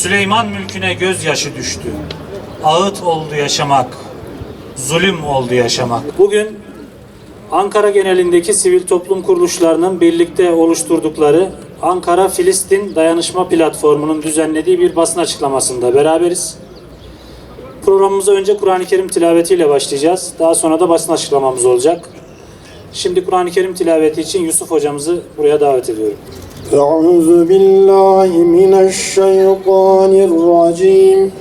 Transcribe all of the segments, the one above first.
Süleyman mülküne gözyaşı düştü. Ağıt oldu yaşamak, zulüm oldu yaşamak. Bugün Ankara genelindeki sivil toplum kuruluşlarının birlikte oluşturdukları Ankara Filistin Dayanışma Platformu'nun düzenlediği bir basın açıklamasında beraberiz. Programımıza önce Kur'an-ı Kerim tilavetiyle başlayacağız. Daha sonra da basın açıklamamız olacak. Şimdi Kur'an-ı Kerim tilaveti için Yusuf hocamızı buraya davet ediyorum. Euzu billahi mineşşeytanirracim.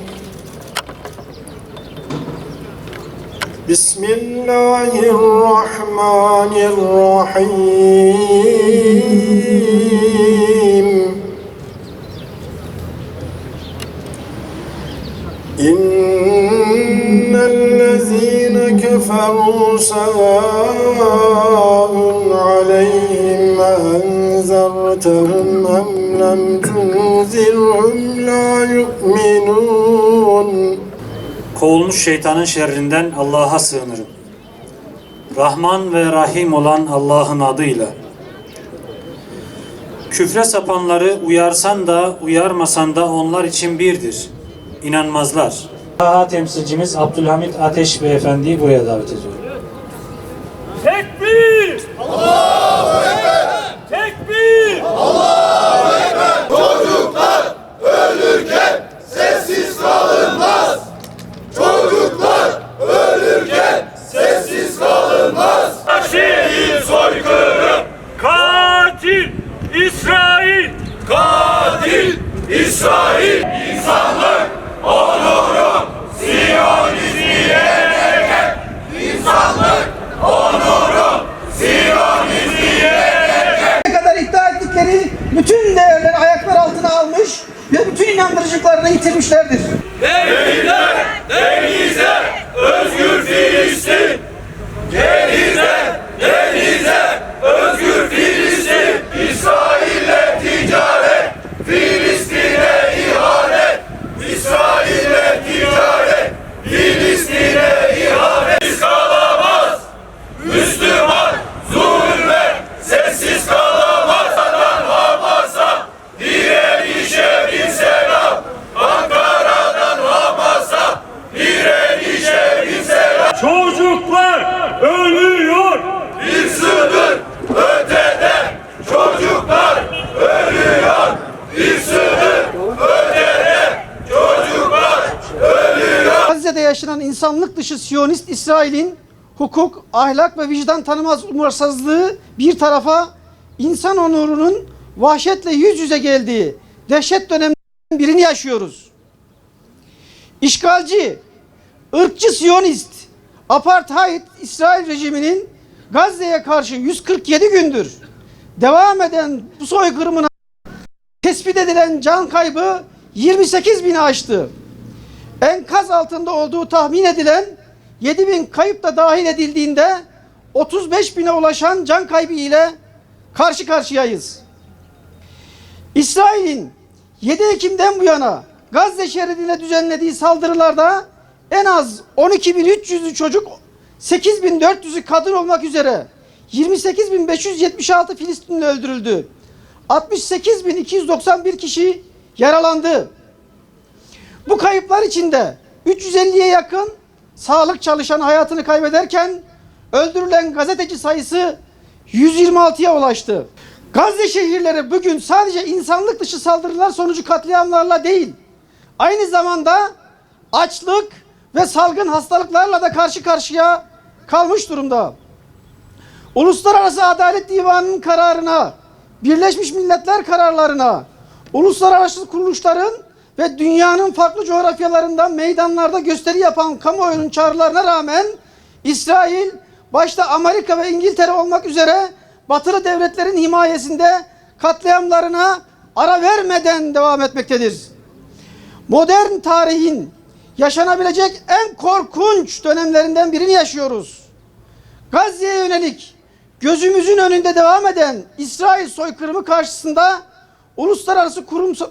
Bismillahirrahmanirrahim. İnnellezîne keferû sevâun aleyhim enzertehum em lem tunzirhum la yu'minûn. Kovulmuş şeytanın şerrinden Allah'a sığınırım. Rahman ve Rahim olan Allah'ın adıyla. Küfre sapanları uyarsan da uyarmasan da onlar için birdir. İnanmazlar. Daha temsilcimiz Abdülhamit Ateş Beyefendi'yi buraya davet ediyorum. Tekbir! Allahu Ekber! Tekbir! Allahu Ekber! Çocuklar ölürken sessiz kalınmaz. Çocuklar ölürken sessiz kalınmaz. Şehit soykırım! Katil İsrail! Katil İsrail! İnsanlık onurum Siyonizmi yerken! İnsanlık onurum Siyonizmi yerken! Ne kadar iddia ettikleri bütün değerleri ayaklar altına almış ve bütün inandırıcılıklarını yitirmişlerdir. Denizler, denizler, özgür Filistin! Denizler, denizler, özgür Filistin! İsrail'le ticaret, Filistin'e ihanet! İsrail'le ticaret, Filistin'e ihanet! Sessiz kalamaz, Müslüman zulme sessiz kalamaz. Hamas'a direnişe bir selam, Ankara'dan Hamas'a direnişe bir selam. Çocuklar ölüyor, bir sınır öteden. Çocuklar ölüyor, bir sınır öteden. Çocuklar ölüyor. Gazze'de yaşanan insanlık dışı Siyonist İsrail'in hukuk, ahlak ve vicdan tanımaz umursazlığı bir tarafa, insan onurunun vahşetle yüz yüze geldiği dehşet dönemlerinin birini yaşıyoruz. İşgalci, ırkçı Siyonist, apartheid İsrail rejiminin Gazze'ye karşı 147 gündür devam eden bu soykırımına tespit edilen can kaybı 28 bini aştı. Enkaz altında olduğu tahmin edilen 7 bin kayıp da dahil edildiğinde 35 bine ulaşan can kaybı ile karşı karşıyayız. İsrail'in 7 Ekim'den bu yana Gazze şeridine düzenlediği saldırılarda en az 12.300'ü çocuk, 8.400'ü kadın olmak üzere 28.576 Filistinli öldürüldü. 68.291 kişi yaralandı. Bu kayıplar içinde 350'ye yakın sağlık çalışanı hayatını kaybederken öldürülen gazeteci sayısı 126'ya ulaştı. Gazze şehirleri bugün sadece insanlık dışı saldırılar sonucu katliamlarla değil, aynı zamanda açlık ve salgın hastalıklarla da karşı karşıya kalmış durumda. Uluslararası Adalet Divanı'nın kararına, Birleşmiş Milletler kararlarına, uluslararası kuruluşların ve dünyanın farklı coğrafyalarından meydanlarda gösteri yapan kamuoyunun çağrılarına rağmen İsrail, başta Amerika ve İngiltere olmak üzere batılı devletlerin himayesinde katliamlarına ara vermeden devam etmektedir. Modern tarihin yaşanabilecek en korkunç dönemlerinden birini yaşıyoruz. Gazze'ye yönelik gözümüzün önünde devam eden İsrail soykırımı karşısında uluslararası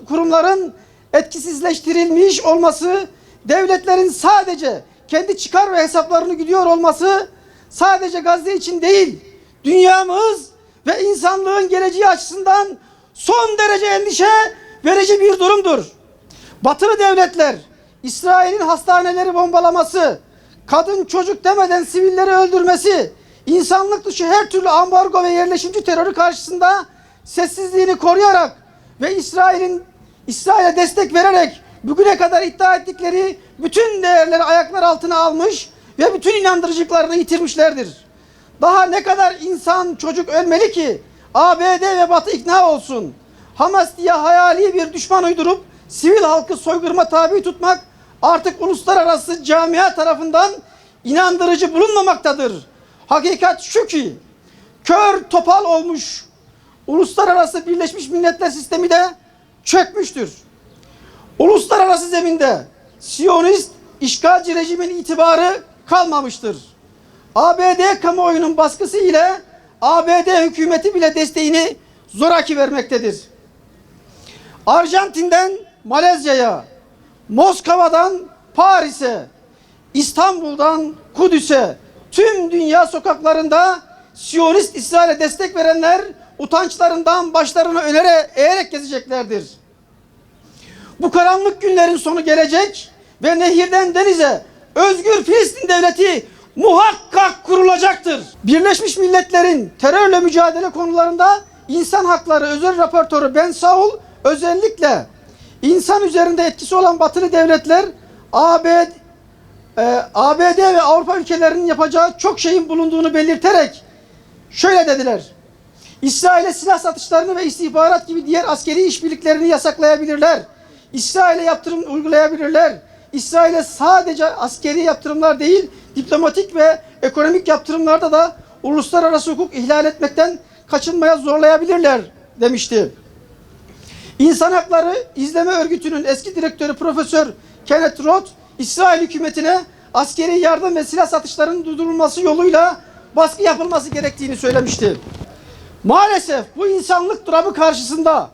kurumların etkisizleştirilmiş olması, devletlerin sadece kendi çıkar ve hesaplarını güdüyor olması sadece Gazze için değil, dünyamız ve insanlığın geleceği açısından son derece endişe verici bir durumdur. Batılı devletler İsrail'in hastaneleri bombalaması, kadın çocuk demeden sivilleri öldürmesi, insanlık dışı her türlü ambargo ve yerleşimci terörü karşısında sessizliğini koruyarak ve İsrail'e destek vererek bugüne kadar iddia ettikleri bütün değerleri ayaklar altına almış ve bütün inandırıcılıklarını yitirmişlerdir. Daha ne kadar insan çocuk ölmeli ki ABD ve Batı ikna olsun? Hamas diye hayali bir düşman uydurup sivil halkı soykırıma tabi tutmak artık uluslararası camia tarafından inandırıcı bulunmamaktadır. Hakikat şu ki kör topal olmuş uluslararası Birleşmiş Milletler sistemi de çökmüştür. Uluslararası zeminde Siyonist işgalci rejimin itibarı kalmamıştır. ABD kamuoyunun baskısı ile ABD hükümeti bile desteğini zoraki vermektedir. Arjantin'den Malezya'ya, Moskova'dan Paris'e, İstanbul'dan Kudüs'e tüm dünya sokaklarında Siyonist İsrail'e destek verenler utançlarından başlarını eğerek gezeceklerdir. Bu karanlık günlerin sonu gelecek ve nehirden denize özgür Filistin devleti muhakkak kurulacaktır. Birleşmiş Milletler'in terörle mücadele konularında insan hakları özel raportörü Ben Saul özellikle insan üzerinde etkisi olan batılı devletler ABD ve Avrupa ülkelerinin yapacağı çok şeyin bulunduğunu belirterek şöyle dediler: İsrail'e silah satışlarını ve istihbarat gibi diğer askeri işbirliklerini yasaklayabilirler. İsrail'e yaptırım uygulayabilirler. İsrail'e sadece askeri yaptırımlar değil, diplomatik ve ekonomik yaptırımlarda da uluslararası hukuk ihlal etmekten kaçınmaya zorlayabilirler demişti. İnsan Hakları İzleme Örgütü'nün eski direktörü Profesör Kenneth Roth, İsrail hükümetine askeri yardım ve silah satışlarının durdurulması yoluyla baskı yapılması gerektiğini söylemişti. Maalesef bu insanlık dramı karşısında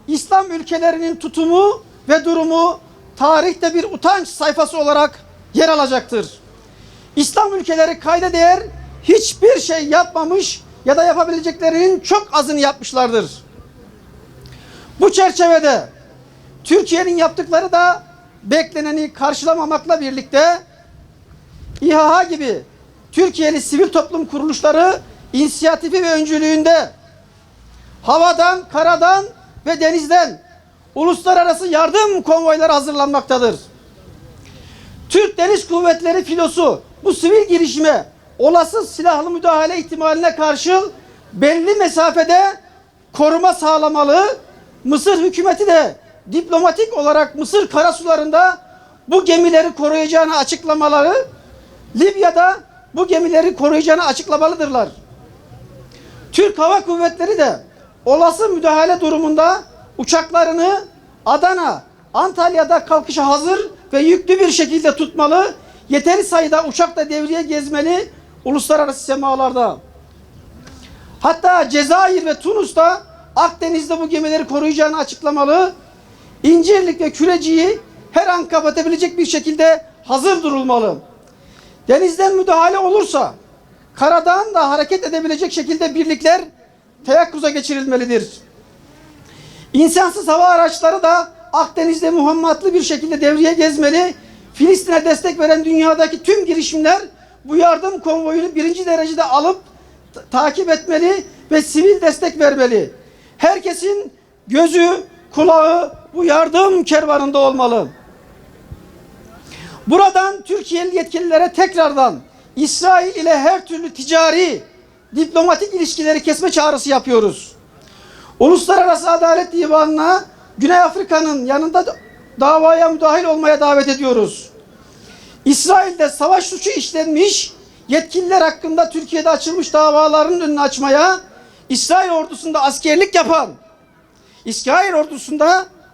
İslam ülkelerinin tutumu ve durumu tarihte bir utanç sayfası olarak yer alacaktır. İslam ülkeleri kayda değer hiçbir şey yapmamış ya da yapabileceklerinin çok azını yapmışlardır. Bu çerçevede Türkiye'nin yaptıkları da bekleneni karşılamamakla birlikte İHA gibi Türkiye'li sivil toplum kuruluşları inisiyatifi ve öncülüğünde havadan, karadan ve denizden uluslararası yardım konvoyları hazırlanmaktadır. Türk Deniz Kuvvetleri filosu bu sivil girişime olası silahlı müdahale ihtimaline karşı belli mesafede koruma sağlamalı. Mısır hükümeti de diplomatik olarak Mısır karasularında bu gemileri koruyacağını açıklamaları, Libya'da bu gemileri koruyacağını açıklamalıdırlar. Türk Hava Kuvvetleri de olası müdahale durumunda uçaklarını Adana, Antalya'da kalkışa hazır ve yüklü bir şekilde tutmalı, yeteri sayıda uçakla devriye gezmeli uluslararası semalarda. Hatta Cezayir ve Tunus'ta Akdeniz'de bu gemileri koruyacağını açıklamalı, İncirlik ve Küreci'yi her an kapatabilecek bir şekilde hazır durulmalı. Denizden müdahale olursa karadan da hareket edebilecek şekilde birlikler teyakkuza geçirilmelidir. İnsansız hava araçları da Akdeniz'de muhammatlı bir şekilde devriye gezmeli. Filistin'e destek veren dünyadaki tüm girişimler bu yardım konvoyunu birinci derecede alıp takip etmeli ve sivil destek vermeli. Herkesin gözü, kulağı bu yardım kervanında olmalı. Buradan Türkiye'li yetkililere tekrardan İsrail ile her türlü ticari, diplomatik ilişkileri kesme çağrısı yapıyoruz. Uluslararası Adalet Divanı'na Güney Afrika'nın yanında davaya müdahil olmaya davet ediyoruz. İsrail'de savaş suçu işlenmiş yetkililer hakkında Türkiye'de açılmış davaların önünü açmaya, İsrail ordusunda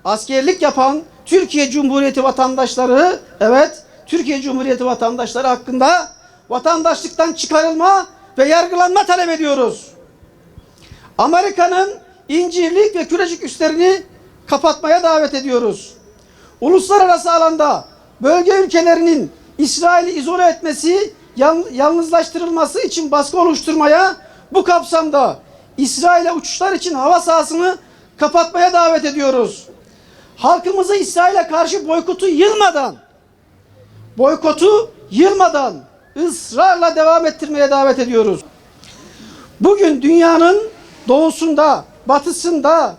askerlik yapan Türkiye Cumhuriyeti vatandaşları, evet, Türkiye Cumhuriyeti vatandaşları hakkında vatandaşlıktan çıkarılma ve yargılanma talep ediyoruz. Amerika'nın İncirlik ve Kürecik üslerini kapatmaya davet ediyoruz. Uluslararası alanda bölge ülkelerinin İsrail'i izole etmesi, yalnızlaştırılması için baskı oluşturmaya, bu kapsamda İsrail'e uçuşlar için hava sahasını kapatmaya davet ediyoruz. halkımızı İsrail'e karşı boykotu yılmadan ısrarla devam ettirmeye davet ediyoruz. Bugün dünyanın doğusunda, batısında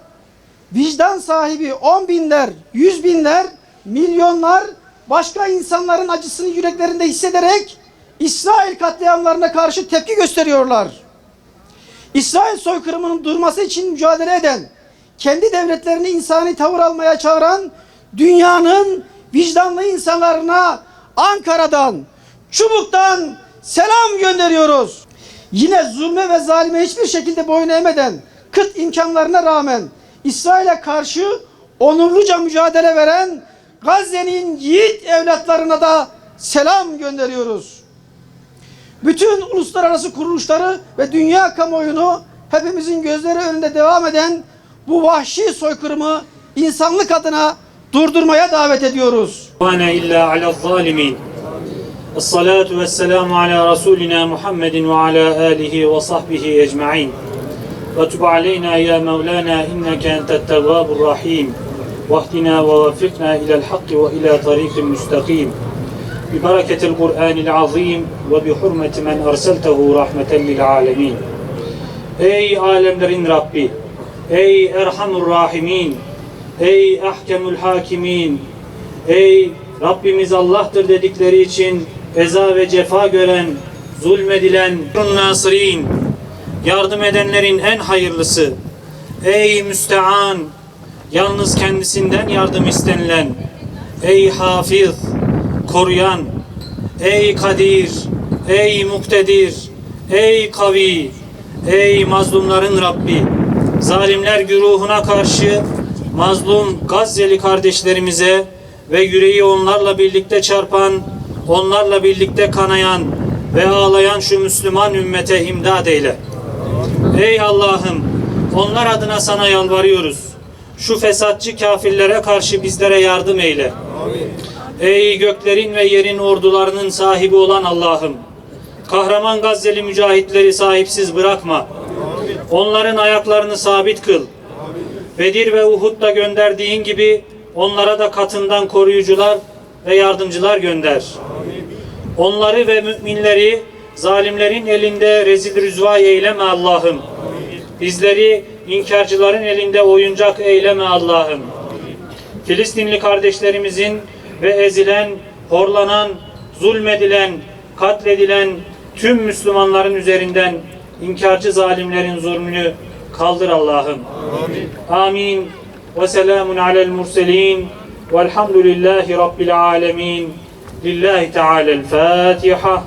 vicdan sahibi 10 binler, 100 binler, milyonlar başka insanların acısını yüreklerinde hissederek İsrail katliamlarına karşı tepki gösteriyorlar. İsrail soykırımının durması için mücadele eden, kendi devletlerini insani tavır almaya çağıran dünyanın vicdanlı insanlarına Ankara'dan, Çubuk'tan selam gönderiyoruz. Yine zulme ve zalime hiçbir şekilde boyun eğmeden, kıt imkanlarına rağmen İsrail'e karşı onurluca mücadele veren Gazze'nin yiğit evlatlarına da selam gönderiyoruz. Bütün uluslararası kuruluşları ve dünya kamuoyunu hepimizin gözleri önünde devam eden bu vahşi soykırımı insanlık adına durdurmaya davet ediyoruz. وَاَنَا اِلَّا عَلَى الظَّالِمِينَ الصَّلَاةُ وَالسَّلَامُ عَلَى رَسُولِنَا مُحَمَّدٍ وَعَلَى آلِهِ وَصَحْبِهِ اَجْمَعِينَ وَتُبْ عَلَيْنَا يَا مَوْلَانَا إِنَّكَ أَنْتَ التَّوَّابُ الرَّحِيمُ وَاهْدِنَا وَوَفِّقْنَا إِلَى الْحَقِّ وَإِلَى طَرِيقٍ مُسْتَقِيمٍ بِبَرَكَةِ الْقُرْآنِ الْعَظِيمِ وَبِحُرْمَةِ مَنْ أَرْسَلْتَهُ رَحْمَةً لِلْعَالَمِينَ. Ey alemlerin Rabbi, ey Erhamur Rahimin, ey Ahkemül Hakimin, ey Rabbimiz Allah'tır dedikleri için eza ve cefa gören, zulmedilen Nasirin, yardım edenlerin en hayırlısı, ey Müstean, yalnız kendisinden yardım istenilen, ey Hafiz, koruyan, ey Kadir, ey Muktedir, ey Kavi, ey mazlumların Rabbi, zalimler güruhuna karşı mazlum Gazze'li kardeşlerimize ve yüreği onlarla birlikte çarpan, onlarla birlikte kanayan ve ağlayan şu Müslüman ümmete imdad eyle. Ey Allah'ım, onlar adına sana yalvarıyoruz. Şu fesatçı kafirlere karşı bizlere yardım eyle. Ey göklerin ve yerin ordularının sahibi olan Allah'ım, kahraman Gazze'li mücahitleri sahipsiz bırakma. Onların ayaklarını sabit kıl. Bedir ve Uhud'da gönderdiğin gibi onlara da katından koruyucular ve yardımcılar gönder. Onları ve müminleri zalimlerin elinde rezil rüzva eyleme Allah'ım. Bizleri inkarcıların elinde oyuncak eyleme Allah'ım. Filistinli kardeşlerimizin ve ezilen, horlanan, zulmedilen, katledilen tüm Müslümanların üzerinden inkarcı zalimlerin zulmünü kaldır Allah'ım. Amin. Ve selamun alel murselin. Velhamdülillahi Rabbil alemin. Lillahi Teala'l Fatiha.